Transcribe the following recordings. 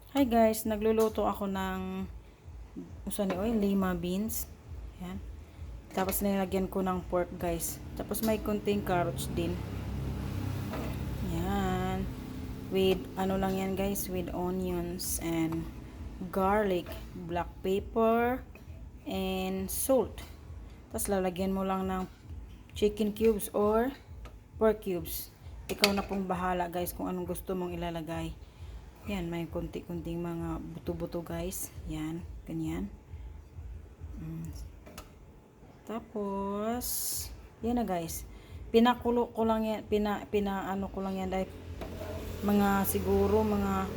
Hi guys, nagluluto ako ng usan ni oil, lima beans. Yan. Tapos nilagyan ko ng pork guys. Tapos may kunting carrots din. Yan. With ano lang yan guys, with onions and garlic, black pepper, and salt. Tapos lalagyan mo lang ng chicken cubes or pork cubes. Ikaw na pong bahala guys kung anong gusto mong ilalagay. Yan, may konti-kunting mga buto-buto guys. Yan, ganyan. Tapos, yan na guys. Pinakulo ko lang yan, pinaano ko lang yan dahil mga siguro mga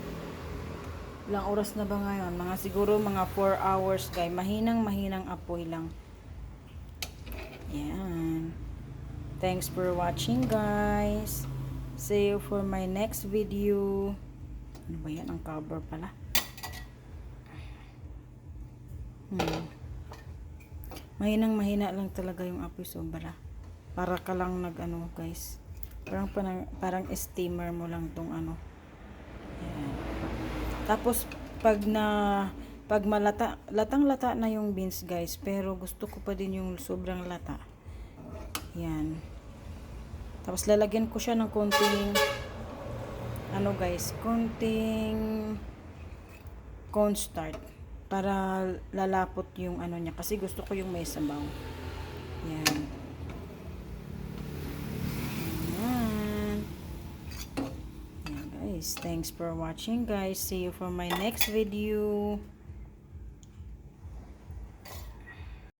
ilang oras na ba ngayon? Mga siguro mga 4 hours guys. Mahinang apoy lang. Yan. Thanks for watching guys. See you for my next video. Ano ba yan? Ang cover pala. Mahina lang talaga yung apoy sobra. Para ka lang nag-ano guys. Parang steamer mo lang tong ano. Yan. Tapos pag latang-lata na yung beans guys, pero gusto ko pa din yung sobrang lata. Yan. Tapos lalagyan ko siya ng konting ano guys, konting cornstarch para lalapot yung ano niya kasi gusto ko yung may sabaw. Yan. Yan. Yan guys. Thanks for watching guys. See you for my next video.